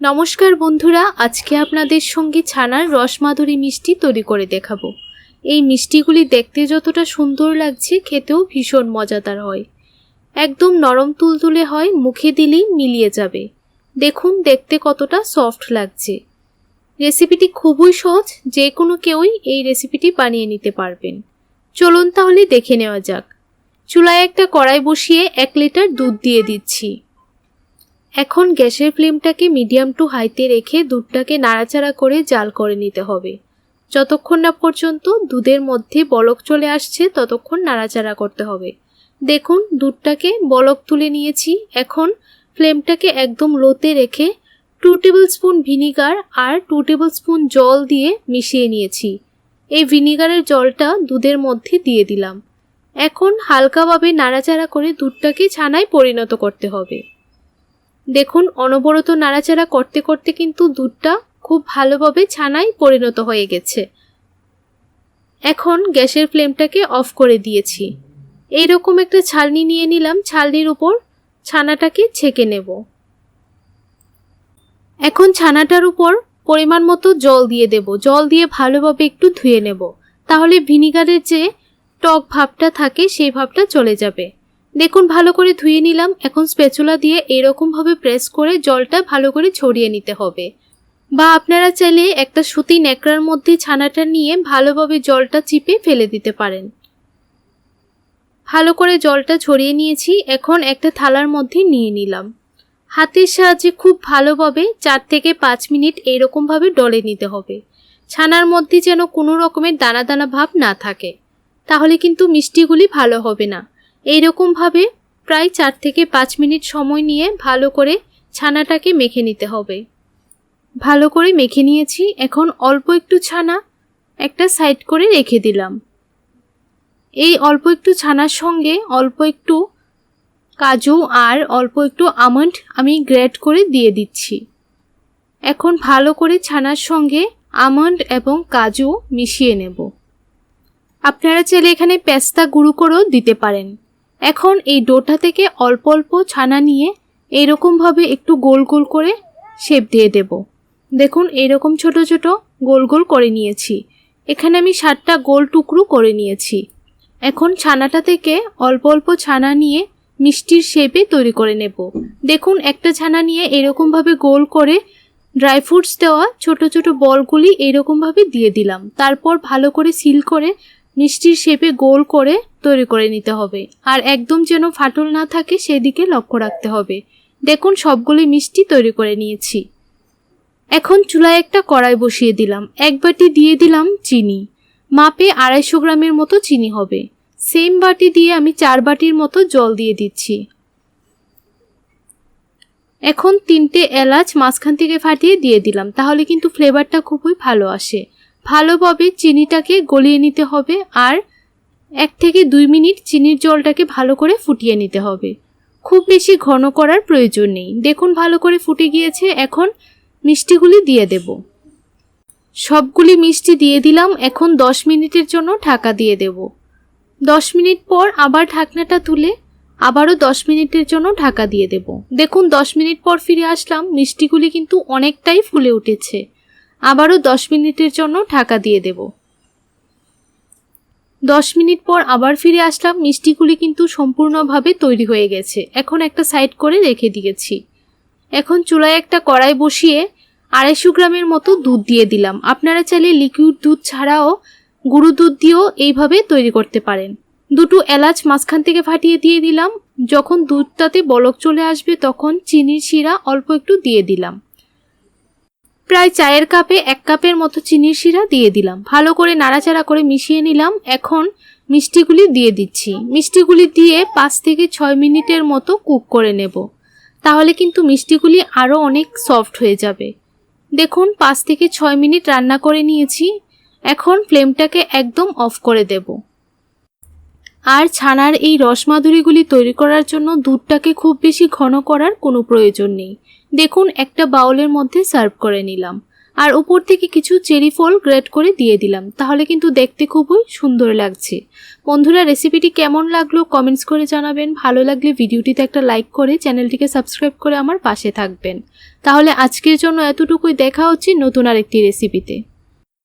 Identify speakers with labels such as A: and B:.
A: নমস্কার বন্ধুরা, আজকে আপনাদের সঙ্গে ছানার রসমাধুরী মিষ্টি তৈরি করে দেখাবো। এই মিষ্টিগুলি দেখতে যতটা সুন্দর লাগছে, খেতেও ভীষণ মজাদার হয়। একদম নরম তুলতুলে হয়, মুখে দিলেই মিলিয়ে যাবে। দেখুন দেখতে কতটা সফট লাগছে। রেসিপিটি খুবই সহজ, যে কোনো কেউই এই রেসিপিটি বানিয়ে নিতে পারবেন। চলুন তাহলে দেখে নেওয়া যাক। চুলায় একটা কড়াই বসিয়ে 1 লিটার দুধ দিয়ে দিচ্ছি। এখন গ্যাসের ফ্লেমটাকে মিডিয়াম টু হাইতে রেখে দুধটাকে নাড়াচাড়া করে জাল করে নিতে হবে। যতক্ষণ না পর্যন্ত দুধের মধ্যে বলক চলে আসছে ততক্ষণ নাড়াচাড়া করতে হবে। দেখুন দুধটাকে বলক তুলে নিয়েছি। এখন ফ্লেমটাকে একদম লোতে রেখে 2 টেবিল স্পুন ভিনিগার আর 2 টেবিল স্পুন জল দিয়ে মিশিয়ে নিয়েছি। এই ভিনিগারের জলটা দুধের মধ্যে দিয়ে দিলাম। এখন হালকাভাবে নাড়াচাড়া করে দুধটাকে ছানায় পরিণত করতে হবে। দেখুন অনবরত নাড়াচাড়া করতে করতে কিন্তু দুধটা খুব ভালোভাবে ছানায় পরিণত হয়ে গেছে। এখন গ্যাসের ফ্লেমটাকে অফ করে দিয়েছি। এইরকম একটা ছালনি নিয়ে নিলাম, ছালনির উপর ছানাটাকে ছেঁকে নেব। এখন ছানাটার উপর পরিমাণ মতো জল দিয়ে দেব। জল দিয়ে ভালোভাবে একটু ধুয়ে নেব, তাহলে ভিনিগারের যে টক ভাবটা থাকে সেই ভাবটা চলে যাবে। দেখুন ভালো করে ধুয়ে নিলাম। এখন স্প্যাচুলা দিয়ে এরকম ভাবে প্রেস করে জলটা ভালো করে ছড়িয়ে নিতে হবে, বা আপনারা চাইলে একটা সুতি ন্যাকড়ার মধ্যে ছানাটা নিয়ে ভালোভাবে জলটা চিপে ফেলে দিতে পারেন। ভালো করে জলটা ছড়িয়ে নিয়েছি। এখন একটা থালার মধ্যে নিয়ে নিলাম। হাতের সাহায্যে খুব ভালোভাবে 4 থেকে 5 মিনিট এইরকম ভাবে ডলে নিতে হবে। ছানার মধ্যে যেন কোনো রকমের দানা দানা ভাব না থাকে, তাহলে কিন্তু মিষ্টিগুলি ভালো হবে না। এইরকম ভাবে প্রায় 4 থেকে 5 মিনিট সময় নিয়ে ভালো করে ছানাটাকে মেখে নিতে হবে। ভালো করে মেখে নিয়েছি। এখন অল্প একটু ছানা একটা সাইড করে রেখে দিলাম। এই অল্প একটু ছানার সঙ্গে অল্প একটু কাজু আর অল্প একটু আমন্ড আমি গ্রেট করে দিয়ে দিচ্ছি। এখন ভালো করে ছানার সঙ্গে আমন্ড এবং কাজু মিশিয়ে নেব। আপনারা চাইলে এখানে পেস্তা গুঁড়ো করেও দিতে পারেন। এখন এই ডোটা থেকে অল্প অল্প ছানা নিয়ে এইরকম ভাবে একটু গোল গোল করে শেপ দিয়ে দেব। দেখুন এইরকম ছোট ছোট গোল গোল করে নিয়েছি। এখানে আমি 7টা গোল টুকরো করে নিয়েছি। এখন ছানাটা থেকে অল্প অল্প ছানা নিয়ে মিষ্টির শেপে তৈরি করে নেব। দেখুন একটা ছানা নিয়ে এরকম ভাবে গোল করে ড্রাই ফ্রুটস দেওয়া ছোট ছোট বলগুলি এরকম ভাবে দিয়ে দিলাম। তারপর ভালো করে সিল করে মিষ্টির শেপে গোল করে তৈরি করে নিতে হবে, আর একদম যেন ফাটল না থাকে সেদিকে লক্ষ্য রাখতে হবে। দেখুন সবগুলি মিষ্টি তৈরি করে নিয়েছি। এখন চুলায় একটা কড়াই বসিয়ে দিলাম। 1 বাটি দিয়ে দিলাম চিনি। মাপে 250 গ্রামের মতো চিনি হবে। সেম বাটি দিয়ে আমি 4 বাটির মতো জল দিয়ে দিচ্ছি। এখন 3টে এলাচ মাঝখান থেকে ফাটিয়ে দিয়ে দিলাম, তাহলে কিন্তু ফ্লেভারটা খুবই ভালো আসে। ভালোভাবে চিনিটাকে গলিয়ে নিতে হবে, আর 1 থেকে 2 মিনিট চিনির জলটাকে ভালো করে ফুটিয়ে নিতে হবে। খুব বেশি ঘন করার প্রয়োজন নেই। দেখুন ভালো করে ফুটে গিয়েছে। এখন মিষ্টিগুলি দিয়ে দেব। সবগুলি মিষ্টি দিয়ে দিলাম। এখন 10 মিনিটের জন্য ঢাকা দিয়ে দেব। 10 মিনিট পর আবার ঢাকনাটা তুলে আবারও 10 মিনিটের জন্য ঢাকা দিয়ে দেব। দেখুন 10 মিনিট পর ফিরে আসলাম। মিষ্টিগুলি কিন্তু অনেকটাই ফুলে উঠেছে। আবারও 10 মিনিটের জন্য ঢাকা দিয়ে দেব। 10 মিনিট পর আবার ফিরে আসলাম। মিষ্টিগুলি কিন্তু সম্পূর্ণভাবে তৈরি হয়ে গেছে। এখন একটা সাইড করে রেখে দিয়েছি। এখন চুলায় একটা কড়াই বসিয়ে 250 গ্রামের মতো দুধ দিয়ে দিলাম। আপনারা চাইলে লিকুইড দুধ ছাড়াও গুঁড়ো দুধ দিয়েও এইভাবে তৈরি করতে পারেন। 2টো এলাচ মাঝখান থেকে ফাটিয়ে দিয়ে দিলাম। যখন দুধটাতে বলক চলে আসবে তখন চিনির শিরা অল্প একটু দিয়ে দিলাম। প্রায় চায়ের কাপে 1 কাপের মতো চিনির শিরা দিয়ে দিলাম। ভালো করে নাড়াচাড়া করে মিশিয়ে নিলাম। এখন মিষ্টিগুলি দিয়ে দিচ্ছি। মিষ্টিগুলি দিয়ে 5 থেকে 6 মিনিটের মতো কুক করে নেব, তাহলে কিন্তু মিষ্টিগুলি আরও অনেক সফট হয়ে যাবে। দেখুন 5 থেকে 6 মিনিট রান্না করে নিয়েছি। এখন ফ্লেমটাকে একদম অফ করে দেব। আর ছানার এই রসমাধুরীগুলি তৈরি করার জন্য দুধটাকে খুব বেশি ঘন করার কোনো প্রয়োজন নেই। দেখুন একটা বাউলের মধ্যে সার্ভ করে নিলাম। আর উপর থেকে কিছু চেরি ফল গ্রেট করে দিয়ে দিলাম, তাহলে কিন্তু দেখতে খুবই সুন্দর লাগছে। বন্ধুরা, রেসিপিটি কেমন লাগলো কমেন্টস করে জানাবেন। ভালো লাগলে ভিডিওটিতে একটা লাইক করে চ্যানেলটিকে সাবস্ক্রাইব করে আমার পাশে থাকবেন। তাহলে আজকের জন্য এতটুকুই, দেখা হচ্ছে নতুন আরেকটি রেসিপিতে।